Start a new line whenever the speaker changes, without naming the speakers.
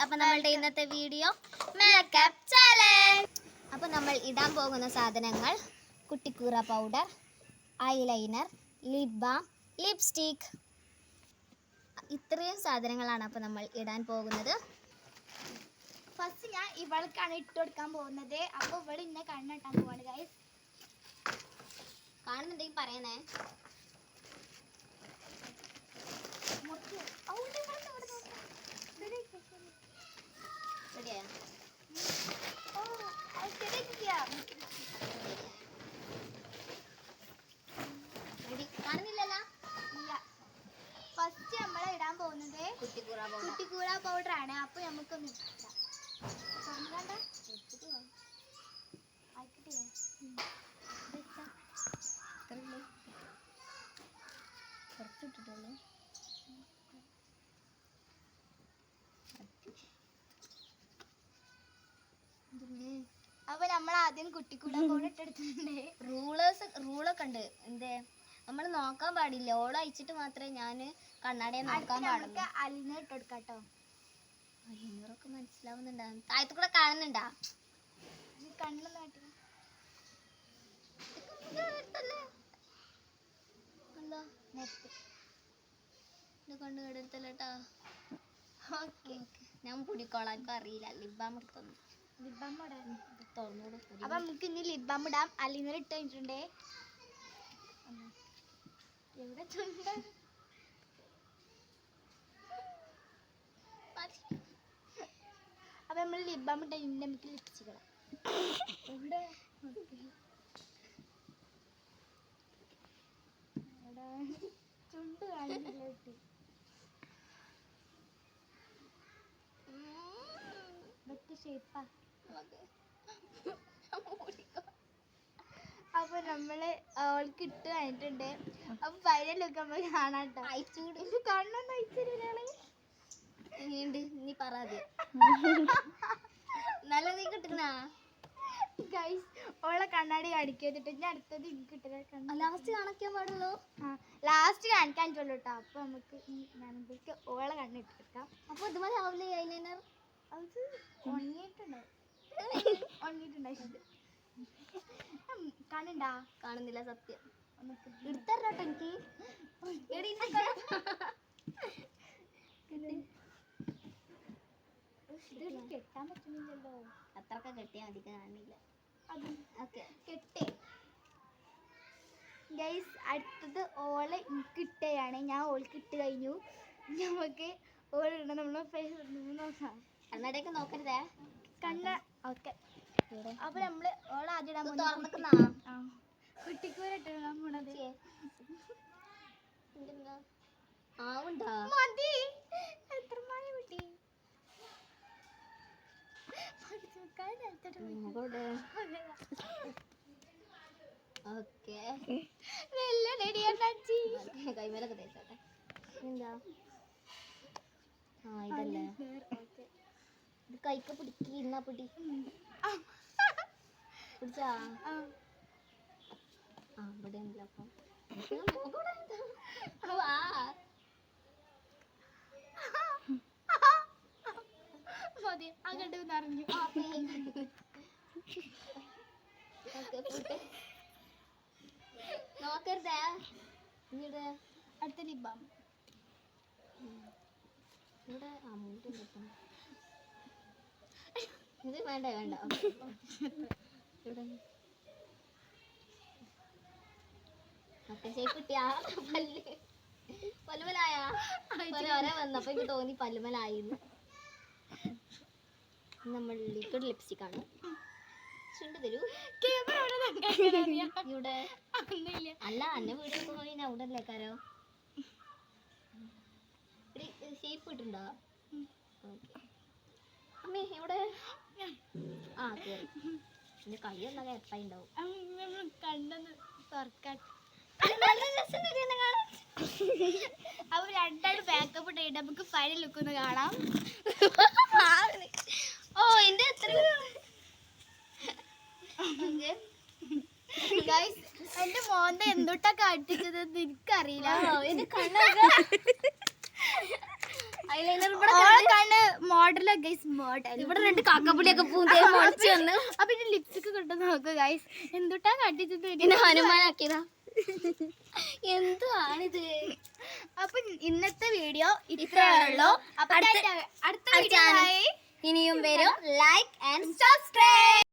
അപ്പോൾ നമ്മളുടെ ഇന്നത്തെ വീഡിയോ മേക്കപ്പ് ചാലഞ്ച്. അപ്പോൾ നമ്മൾ ഇടാൻ പോകുന്ന സാധനങ്ങൾ കുട്ടിക്കൂറ powder, eyeliner, lip balm, lipstick. ഇത്രയും സാധനങ്ങളാണ് അപ്പോൾ നമ്മൾ ഇടാൻ പോകുന്നത്.
ഫസ്റ്റ് ഞാൻ ഇവൾക്കാണ് ഇട്ട് കൊടുക്കാൻ പോകുന്നത്. അപ്പോൾ ഇവൾ ഇന്നെ കണ്ണിട്ടാൻ പോവാണ് ഗൈസ്.
കാണുന്നുണ്ടെങ്കിൽ പറയണേ. കാണുന്നില്ലല്ലോ.
ഫസ്റ്റ് നമ്മൾ ഇടാൻ പോകുന്നത് കുട്ടിക്കൂറ പൗഡർ ആണ്. അപ്പൊ നമുക്കൊന്ന് അപ്പൊ നമ്മൾ ആദ്യം കുട്ടിക്കൂട പൗഡർ ഇട്ടെടുത്തിട്ടുണ്ട്.
റൂളൊക്കെ ഉണ്ട്. എന്തേ നമ്മൾ നോക്കാൻ പാടില്ല. ഓള് അയച്ചിട്ട് മാത്രമേ ഞാൻ കണ്ണാടിയെ നോക്കാൻ പാടുള്ളൂ.
അലിനെ ഇട്ടെടുക്കാട്ടോ.
അലിനൊക്കെ മനസ്സിലാവുന്നുണ്ടാ? താഴത്തു കൂടെ കാണുന്നുണ്ടാ?
കണ്ണ് നാട്ടി
കണ്ണു കേടെടുത്തല്ലേട്ടാ. ഓക്കെ, ഞാൻ പൊടിക്കോളാം. എനിക്ക് അറിയില്ല. ലിബാം എടുത്തൊന്നു.
അപ്പൊ നമുക്ക് ഇനി ലിപ് ബാം ഇടാം. അലിനർ ഇട്ട് കഴിഞ്ഞിട്ടുണ്ടേ. എവിടെ ചുണ്ട? അപ്പൊ നമ്മൾ ലിപ് ബാം ഇട്ട ഇനി നമുക്ക് ലിപ്സ്റ്റിക് ഇടാം. എവിടെ ചുണ്ട് കാണില്ല. ഇതൊക്കെ ഷേപ്പാ. അപ്പൊ നമ്മള് അവൾക്ക് ഇട്ട് കഴിഞ്ഞിട്ടുണ്ട്. അപ്പൊ ഫൈനൽ ലുക്ക് നമ്മൾ കാണാട്ടോ.
അയച്ചുകൂടി
കണ്ണൊന്നും അയച്ചിരുന്നാണ്.
നീ പറയാതെ നല്ല നീ കിട്ടുന്ന
ഗൈസ് ഓളെ കണ്ണാടി കാണിക്കത്തിട്ട് ഞാൻ അടുത്തത് എനിക്ക് കിട്ടുന്ന
ലാസ്റ്റ് കാണിക്കാൻ പാടുള്ളൂ.
ലാസ്റ്റ് കാണിക്കാൻ ചൊല്ലു കേട്ടോ. അപ്പൊ നമുക്ക് ഞാനെന്തൊക്കെ ഓളെ കണ്ണിട്ടെടുക്കാം.
അപ്പൊ ഇതുപോലെ ആവില്ലേ ഐലൈനർ?
അത് ഉണങ്ങിയിട്ടുണ്ടാവും. കണ്ണുണ്ടാ?
കാണുന്നില്ല സത്യം.
എടുത്തരട്ടോ എനിക്ക്. കെട്ടാൻ പറ്റുന്നില്ലല്ലോ.
അത്രയൊക്കെ കെട്ടിയാൽ മതി. കാണില്ല.
ഓക്കെ കെട്ടേ. ഗൈസ് അടുത്തത് ഓളെ എനിക്ക് ഇട്ടയാണ്. ഞാൻ ഓൾക്ക് ഇട്ട് കഴിഞ്ഞു. നമുക്ക് ഓളിട നമ്മളെ ഫേസ് നോക്കാം.
കണ്ണടയൊക്കെ നോക്കരുതേ.
കണ്ണ് ഓക്കെ. അപ്പൊ നമ്മള് ഓളെ ആദ്യം ഇടാൻ കുട്ടിക്കൂര ഇട്ടിടാൻ പോണത്. മതി. എത്ര മണി കുട്ടി
കൈമേലൊക്കെ തേച്ചോട്ടെ. എന്താ ഇതല്ലേ ഇത് കൈക്ക് പിടിക്കി. ഇന്നാ പിടി പിടിച്ചാ. ഇവിടെ ഉണ്ടല്ലോ. അപ്പം
മതി. അങ്ങോട്ട് നിറഞ്ഞു.
നോക്കരുതേ. ഇവിടെ
അടുത്ത ലിപ് ബാം.
ഇവിടെ ഇത് വേണ്ട വേണ്ട. ഇവിടെ കിട്ടിയാ പല്ലുമലായ ഒര വന്നപ്പോ എനിക്ക് തോന്നി പല്ലുമലായിന്ന്. നമ്മൾ ലിക്വിഡ് ലിപ്സ്റ്റിക് ആണ്. ചുണ്ട് തരൂ. ഇവിടെ അല്ല അന്നെ വീട്ടിൽ പോയി അവിടെ അല്ലേക്കാരോ. ഷേപ്പ് ഇട്ടുണ്ടോ? അമ്മേ ഇവിടെ കേറി. എന്റെ കൈ ഒന്നാകെ എപ്പായി ഉണ്ടാവും.
കണ്ണെന്ന് തുറക്കാൻ. അപ്പൊ രണ്ടാളും മേക്കപ്പ് ഇട്ട് നമുക്ക് ഫൈനൽ ലുക്ക് ഒന്ന് കാണാം.
ഓ എന്റെ എത്ര
എന്റെ മോന്റെ എന്തൊട്ടാ കാട്ടിച്ചതെന്ന് എനിക്കറിയില്ല.
എന്റെ കണ്ണൊക്കെ ഐലൈനർ ഇവിടെ
കണ്ണ് മോഡൽ മോഡലാ ഗൈസ്, മോഡൽ.
ഇവിടെ 2 കാക്കപ്പുള്ളിയൊക്കെ പൂന്തേ മുളച്ചു വന്നു.
അപ്പൊ ഇനി ലിപ്സ്റ്റിക് കിട്ടും നോക്കുക ഗൈസ്. എന്തുട്ടാ കാട്ടിച്ചത്
പിന്നെ ഹനുമാനാക്കിയതാ. എന്തുവാണിത്?
അപ്പൊ ഇന്നത്തെ വീഡിയോ ഇത്രേ ഉള്ളൂ. അപ്പൊ അടുത്ത വീഡിയോ
ഇനിയും വരും. Like and subscribe.